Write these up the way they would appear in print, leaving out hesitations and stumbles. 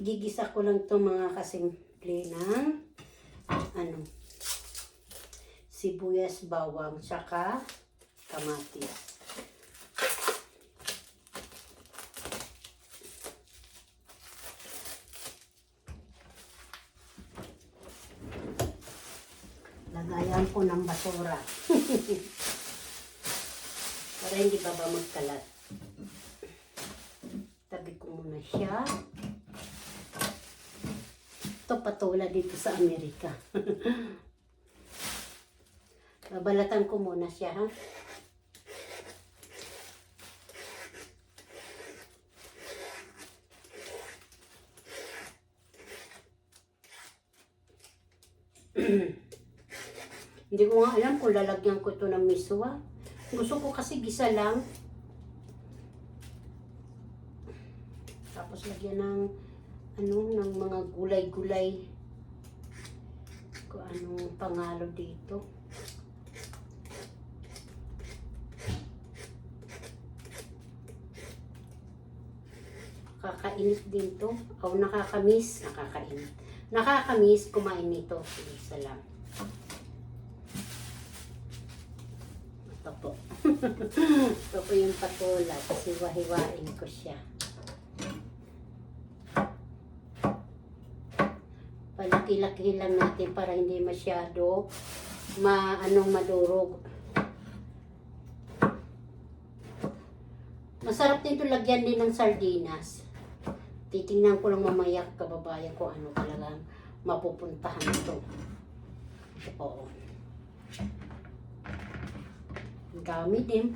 Gigisa ko lang to mga kasimple ng sibuyas, bawang, tsaka kamatis. Lagayan ko ng basura. Para hindi ba magkalat. Tabi ko muna siya. Ito patula dito sa Amerika. Babalatan ko muna siya, ha? Hindi ko nga alam kung lalagyan ko ito ng miswa. Gusto ko kasi gisa lang. Tapos lagyan ng ng mga gulay-gulay. Kung anong pangalo dito. Nakakainit din to. O nakakamiss. Nakakainit. Nakakamiss kumain nito. Isa lang. Ito po. Ito po yung patula. Kasi wahiwain ko siya. Palaki-laki lang natin para hindi masyado madurog. Masarap din ito lagyan din ng sardinas. Titingnan ko lang mamaya kababayan ko ano talagang mapupuntahan ito. Oo. Ang dami din.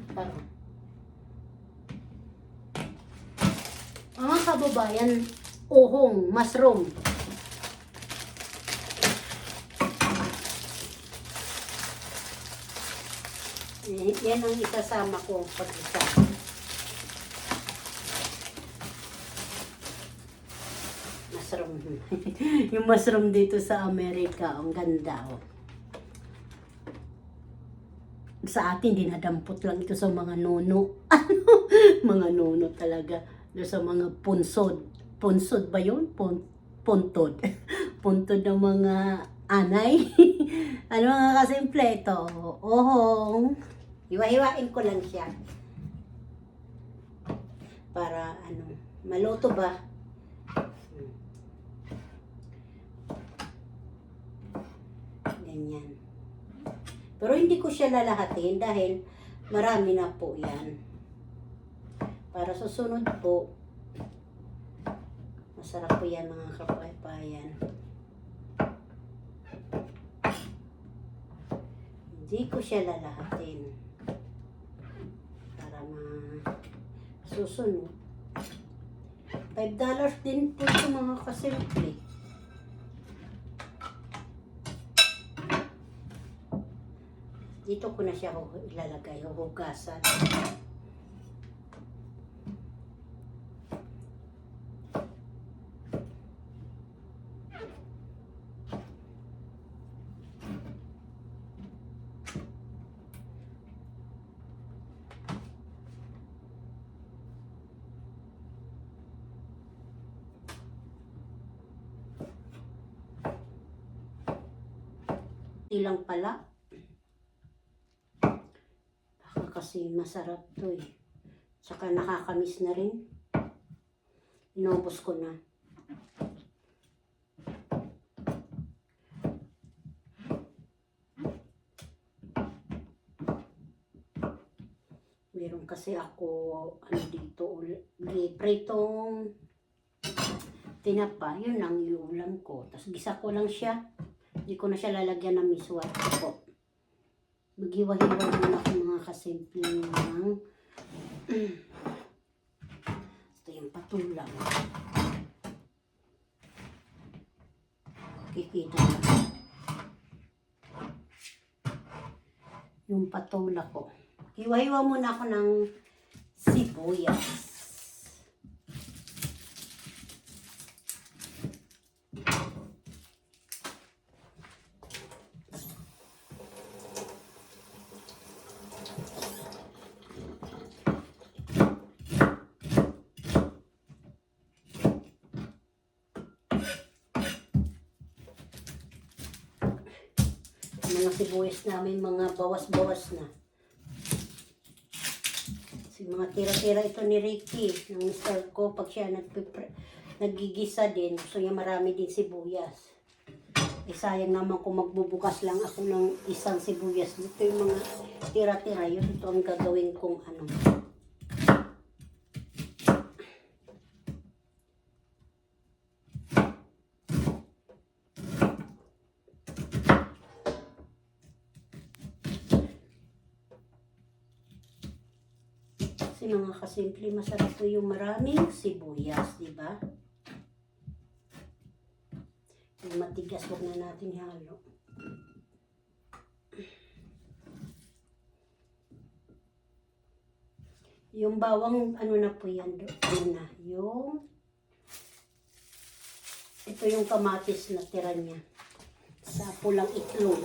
Mga kababayan, uhong, mushroom. Yan ang isasama ko pag-isa. Mushroom. Yung mushroom dito sa Amerika, ang ganda, oh. Sa atin, dinadampot lang ito sa mga nuno. Mga nuno talaga. Sa mga punsod. Punsod ba yun? Puntod. Puntod ng mga anay. Ano mga kasimple ito? Ohong. Hiwa-hiwain ko lang siya. Para maluto ba? Ganyan. Pero hindi ko siya lalahatin dahil marami na po yan. Para susunod po, masarap po yan mga kapaypayan. Hindi ko siya lalahatin. Para susunod. $5 din po ito mga kasimple. Dito ko na siya ilalagay, huhugasan. Ilang pala. Baka kasi masarap to eh. Tsaka nakakamiss na rin. Inubos ko na. Meron kasi ako dito pritong tinapa. Yun ang iulam ko. Tapos gisa ko lang siya. Hindi ko na siya lalagyan ng miswa po. Maghiwa-hiwa naman ako mga kasimple ng ito yung patula. Kikita na. Yung patula ko. Hiwa-hiwa muna ako ng sibuyas. Mga sibuyas namin, mga bawas-bawas na. Kasi mga tira-tira ito ni Ricky, ng mister ko, pag siya nagigisa din, gusto niya marami din sibuyas. Eh, sayang naman kung magbubukas lang ako ng isang sibuyas. Dito yung mga tira-tira, yun ito ang gagawin kong ano. Kasi mga kasimple, masarap po yung maraming sibuyas, di ba? Yung matigas, huwag na natin halo. Yung bawang, ano na po yan, ano na, ito yung kamatis na tira niya. Sa pulang itlog.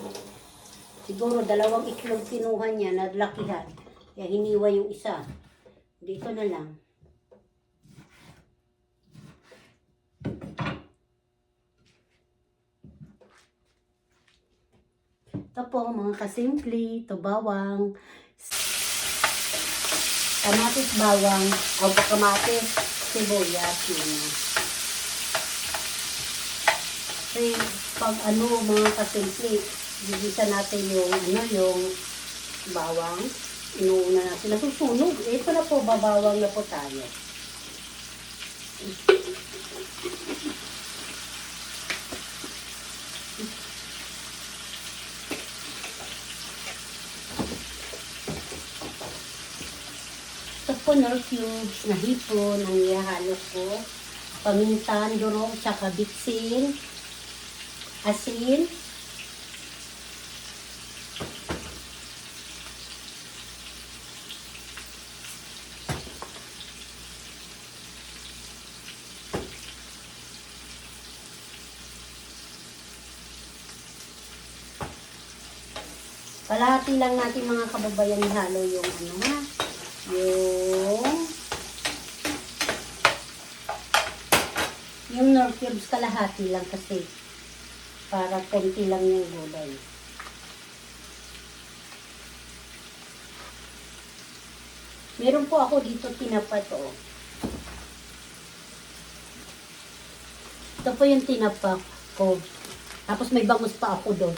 Siguro 2 itlog kinuha niya, naglakihan. Kaya hiniwa yung isa. Dito na lang. Ito po mga kasimple, ito bawang, kamatis, bawang, o kamatis, sibuyas, yun. Kasi pag mga kasimple, gigisa natin yung yung bawang, inuuna natin, nasusunog. Ito na po, babawang na po tayo. Ito po, nor cubes na hipon ang ihahalo ko. Pamintan, durong, tsaka bitsin, asin, kalahati lang natin mga kababayan ihalo yung yung nor cubes, kalahati lang kasi para konti lang yung gulay. Meron po ako dito tinapa to. Ito po yung tinapa ko. Tapos may bangus pa ako doon.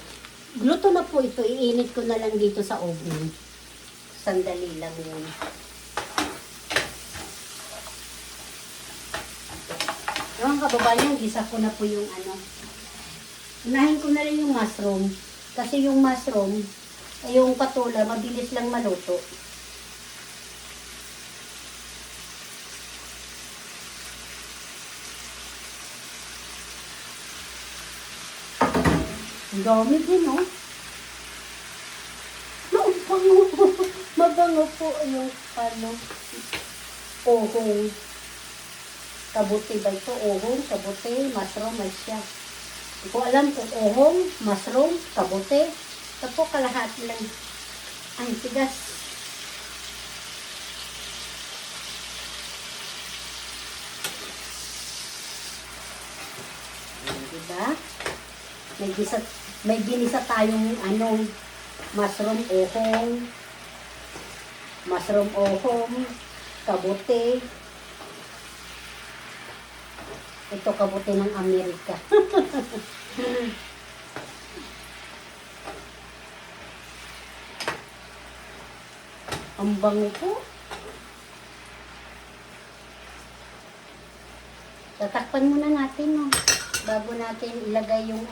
Luto na po ito. Iinit ko na lang dito sa oven. Sandali lang yun. Mga kababayan, gisa ko na po yung unahin ko na rin yung mushroom. Kasi yung mushroom, yung patula, mabilis lang maluto. Ang dami din, no? Mabango. Mabango po yung ohong. Kabuti ba ito? Ohong, kabuti, mushroom, ay siya. Hindi ko alam kung ohong, mushroom, kabuti. Ito po kalahati lang. Ang tigas. Diba? May ginisa tayong mushroom ohong, kabuti. Ito kabuti ng Amerika. Ang bango po. Tatakpan muna natin, no? Bago natin ilagay yung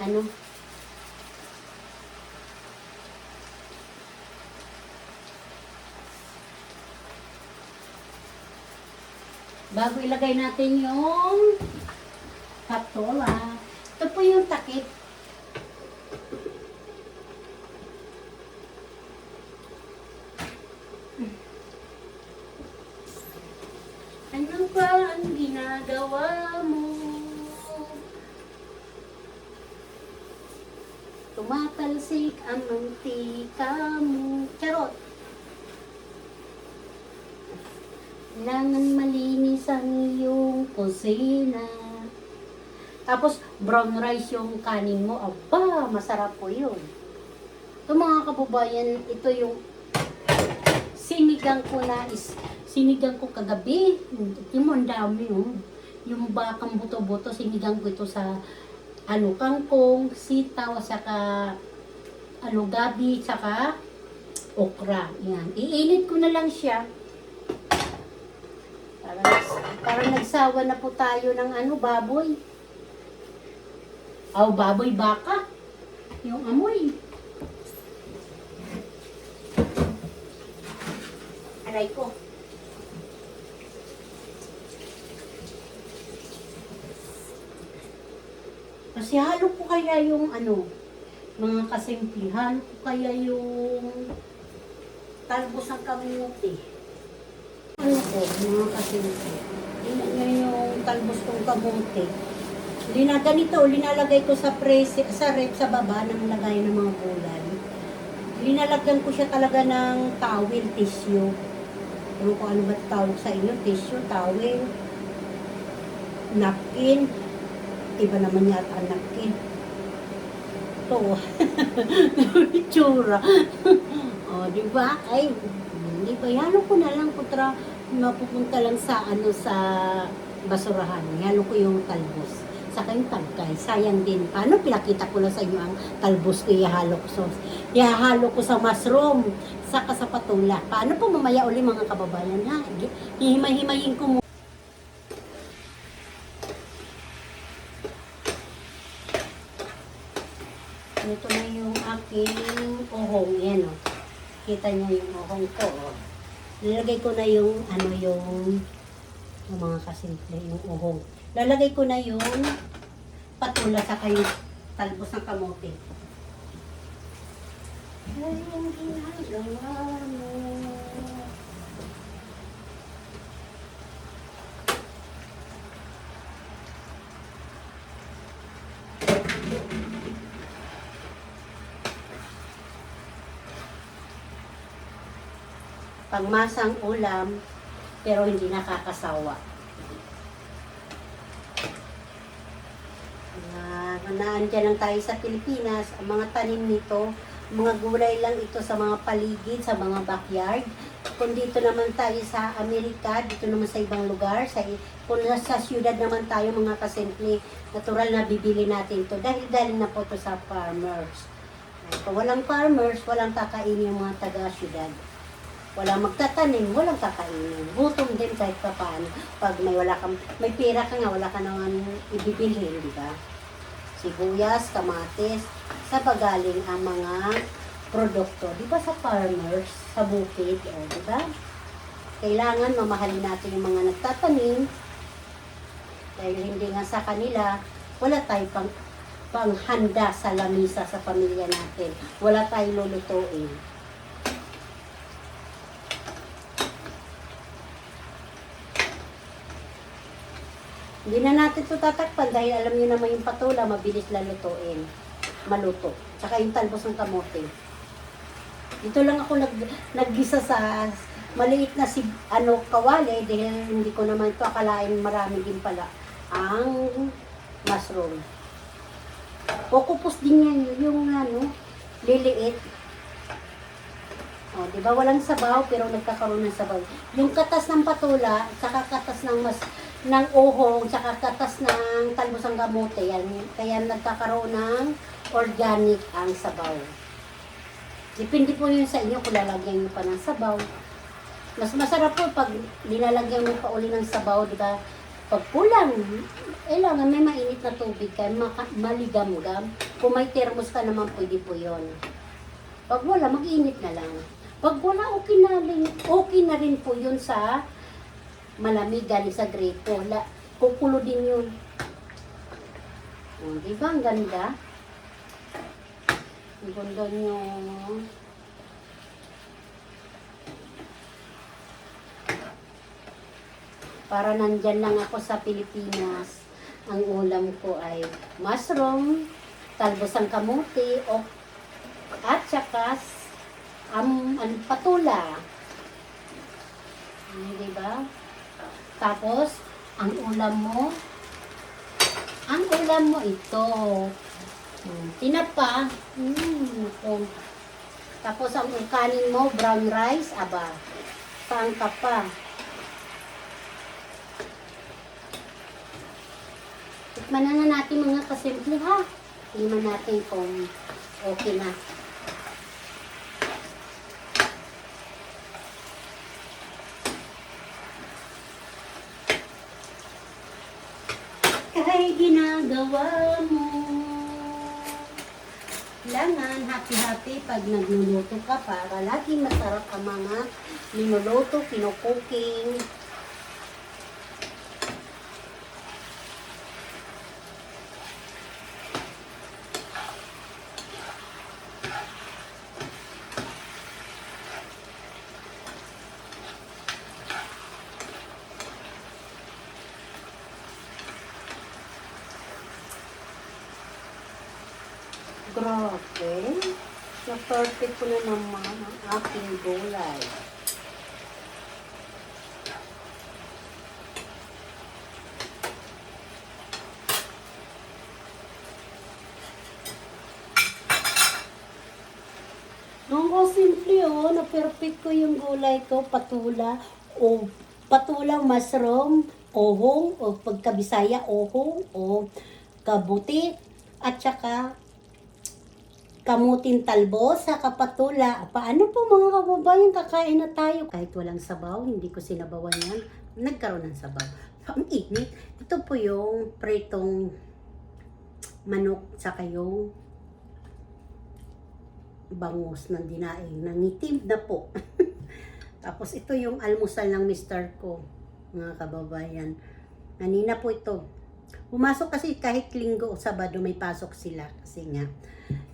bago ilagay natin yung patola. Ito po yung takip. Ano ba ang ginagawa mo? Tumatalsik ang mantika mo. Charot! Kailangan malinis ang iyong kusina. Tapos, brown rice yung kanin mo. Aba, masarap po yun. Ito mga kababayan, ito yung sinigang ko kagabi. Tingnan mo, ang dami oh. Yung bakang buto-buto, sinigang ko ito sa kangkong, sitaw, saka gabi, saka okra. Yan. Iinit ko na lang siya. Para nagsawa na po tayo ng baboy. Baboy baka. Yung amoy. Aray ko. Kasi halo ko kaya yung mga kasimple, halo ko kaya yung talbos ng kamuti. Mga kasimple. Yan yung talbos kong kamuti. Linalagay ko sa rep sa baba ng lagay ng mga gulay. Linalagyan ko siya talaga ng towel, tissue. Ano ko ano ba tawag sa inyo? Tissue, towel, napkin. Iba naman yata ang napkin. Ito. Itsura. Di ba? Ay, di ba? Halo ko na lang kontra mapupunta lang sa sa basurahan. Halo ko yung talbos. Saka yung tangkay. Sayang din. Paano pinakita ko lang sa inyo ang talbos ko ihahalo ko sa mushroom. Saka sa patula. Paano po mamaya uli mga kababayan? Hihimay-himayin ko muna. Ito na yung aking uhong. Yan o. Kita niyo yung uhong ko. Lalagay ko na yung yung mga kasimple, yung uhong. Lalagay ko na yung patula sa yung talbos ng kamote. Ay, yung ginagawa mo. Pangmasang ulam, pero hindi nakakasawa. Naandyan lang tayo sa Pilipinas, ang mga tanim nito, mga gulay lang ito sa mga paligid, sa mga backyard. Kung dito naman tayo sa Amerika, dito naman sa ibang lugar, kung sa syudad naman tayo mga kasimple, natural na bibili natin ito dahil na po ito sa farmers. Kung walang farmers, walang kakainin yung mga taga-syudad. Walang magtatanim, walang kakainin. Gutom din kahit pa paano. Pag may pera ka nga, wala ka naman ibibilhin, di ba? Sibuyas, kamatis, sa pagaling ang mga produkto. Di ba sa farmers, sa bukid, di ba? Kailangan mamahalin natin yung mga nagtatanim. Dahil hindi nga sa kanila, wala tayong panghanda sa lamisa sa pamilya natin. Wala tayong lulutuin. Hindi na natin ito tatakpan dahil alam niyo naman yung patula, mabilis lalutuin. Maluto. Tsaka yung talbos ng kamote. Dito lang ako naggisa sa maliit na kawali dahil hindi ko naman ito akalain marami din pala ang mushroom. Okupos din yan yung liliit. Di ba walang sabaw pero nagkakaroon ng sabaw. Yung katas ng patula, saka katas ng uhong, saka katas ng talbos ng kamote, yan. Kaya nagkakaroon ng organic ang sabaw. Depende po yun sa inyo kung lalagyan nyo pa ng sabaw. Mas masarap po pag nilalagyan mo pa uli ng sabaw, di ba? Pag kulang, kailangan may mainit na tubig ka, maligam-gam. Kung may thermos ka naman, pwede po yun. Pag wala, mag-init na lang. Pag wala, okay na rin po yun sa malamig galing sa gripo. Kukulo din yun. Di ba ang ganda? Ang ganda nyo. Para nandyan lang ako sa Pilipinas, ang ulam ko ay mushroom, talbos ng kamuti, at saka patula. Diba? Tapos, ang ulam mo ito. Tinapa. Tapos ang kanin mo, brown rice, aba, saan ka pa? Tikman na natin mga kasimple ha. Tingnan natin kung okay na. Kahit ginagawa mo, kailangan happy-happy pag nagluluto ka para laging masarap ang mga linuluto, kinukuking. Grabe. Na-perfect ko na naman ang aking gulay. Ang simple na-perfect ko yung gulay ko, patula, mushroom, ohong, o pagkabisaya, ohong, o kabuti, at saka kamuting talbos sa kapatula. Paano po mga kababayan, kakain na tayo. Kahit walang sabaw, hindi ko sinabawan yan. Nagkaroon ng sabaw. Ang init. Ito po yung pritong manok sa yung bangus ng dinaing. Nangitim na po. Tapos ito yung almusal ng mister ko, mga kababayan. Kanina po ito. Pumasok kasi kahit linggo o sabado may pasok sila. Kasi nga,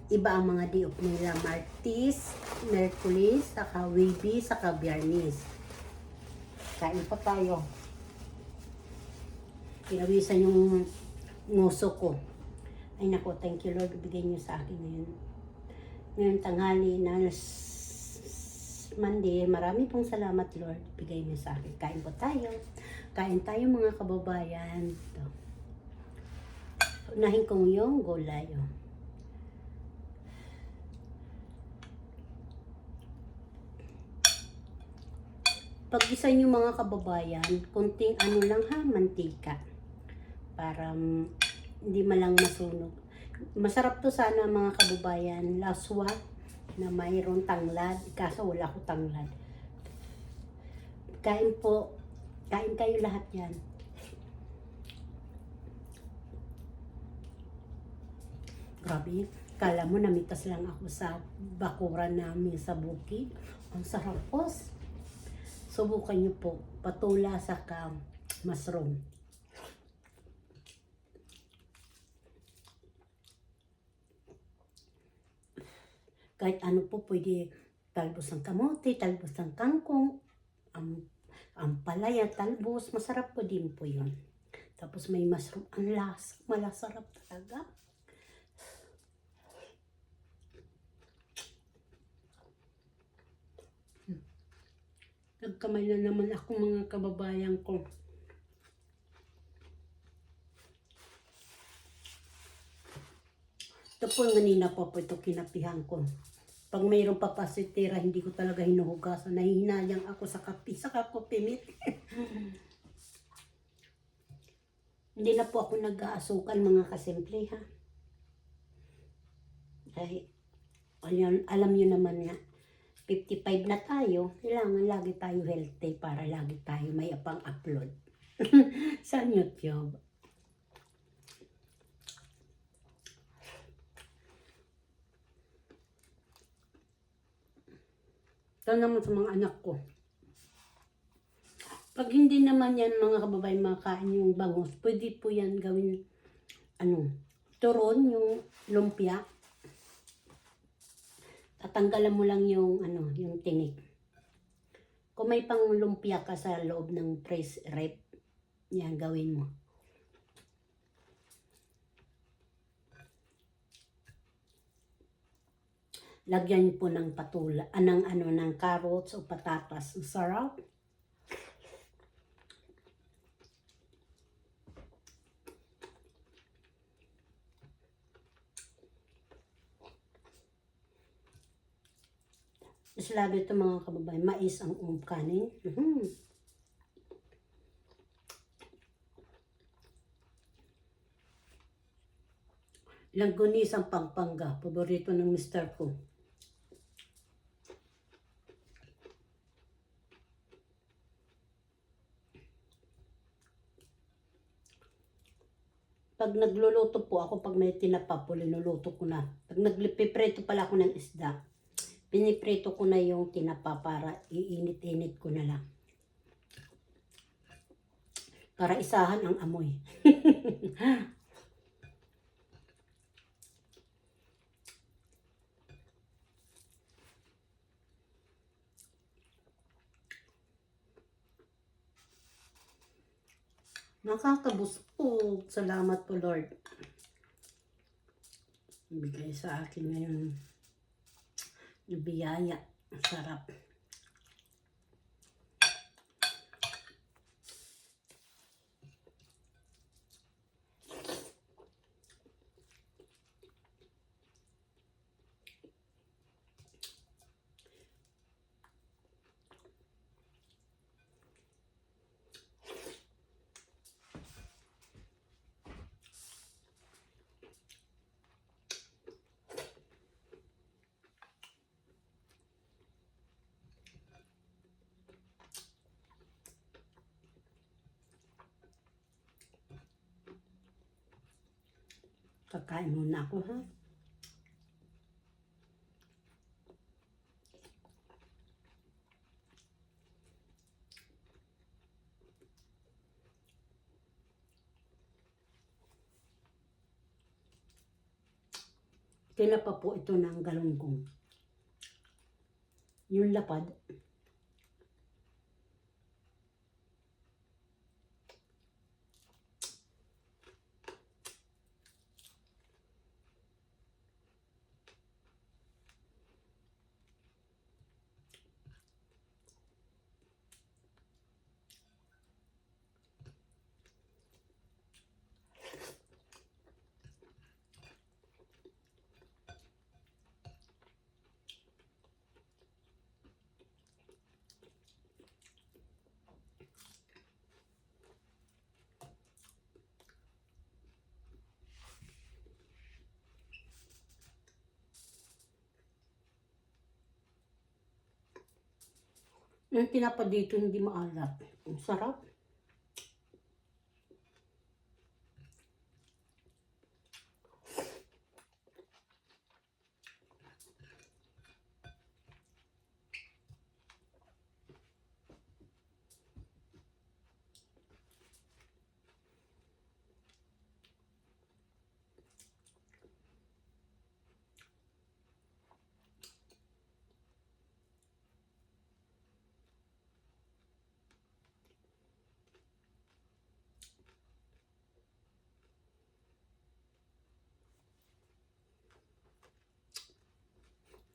iba ang mga day off nila. Martes, Merkulis, saka Webes, saka Biyernes. Kain pa tayo. Pinawisan yung nguso ko. Ay nako, thank you Lord. Ibigay niyo sa akin ngayon. Ngayon tanghali na Monday. Marami pong salamat Lord. Ibigay niyo sa akin. Kain po tayo. Kain tayo mga kababayan. Ito. Unahin kong yung gulay. Pag-isa nyo mga kababayan, kunting ano lang ha, mantika. Para hindi malang masunog. Masarap to sana mga kababayan, laswa na mayroong tanglad. Kaso wala ko tanglad. Kain po, kain kayo lahat yan. Grabe, kala mo namitas lang ako sa bakuran namin sa bukid. Ang sarap po. Subukan nyo po, patula sa mushroom. Kahit ano po, pwede talbos ng kamote, talbos ng kangkong, ang palaya, talbos, masarap po din po yun. Tapos may mushroom, ang lasa, malasarap talaga. Nagkamay na naman ako mga kababayan ko. Ito po kanina po ito kinapihan ko. Pag mayroong papasitira, hindi ko talaga hinuhugasan. Nahihinayang ako sa kape, sa kakopimit. Hindi na po ako nag-aasukan mga kasimple ha. Ay, alam nyo naman nga. 55 na tayo, kailangan lagi tayo healthy para lagi tayo may apang upload sa YouTube. Ito naman sa mga anak ko. Pag hindi naman yan mga kababayan makain yung bangus, pwede po yan gawin turon, yung lumpia. Tatanggalan mo lang yung yung tinik. Kung may pang lumpia ka sa loob ng press rep, yan gawin mo. Lagyan po ng patula, ng carrots o patatas. Sarap. Islabi ito mga kababayan, mais ang kanin. Langgunisang Pampanga, paborito ng mister ko. Pag nagluluto po ako, pag may tinapa po, linuluto ko na. Pag nagpiprito pala ako ng isda, piniprito ko na yung tinapa para iinit-init ko na lang. Para isahan ang amoy. Nakakabusog. Salamat po, Lord. Bigay sa akin ngayon yung biyaya. Sarap. Kakain muna ako, ha? Tinapa po ito ng galunggong. Yung lapad, yung tinapa dito hindi maalat. Ang sarap.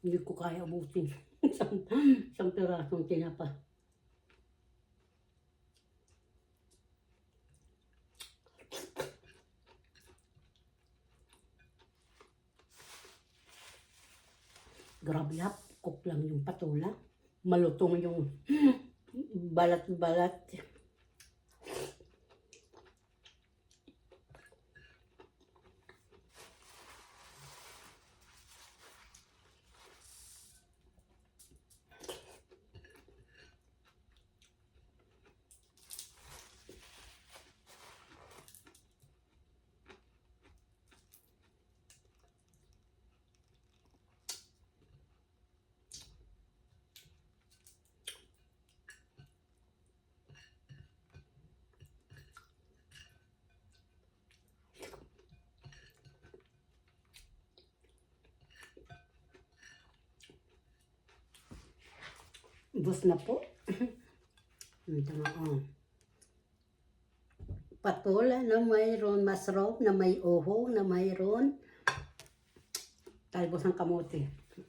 Hindi ko kaya ubusin. Isang pirasong tinapa. Grabe ha, cook lang yung patula. Malutong yung balat-balat. Ubos na po. Ito na, oh. Patola na mayroon masarap, na may uho, na mayroon talbos ng kamote.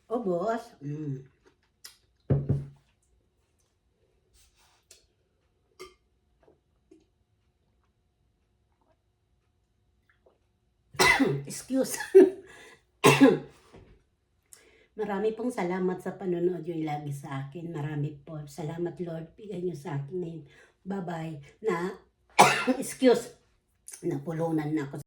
Ubos. Excuse. Marami pong salamat sa panonood yung lagi sa akin. Marami po. Salamat Lord. Bigay niyo sa akin ngayon. Bye-bye. Na, excuse, napulunan na ako.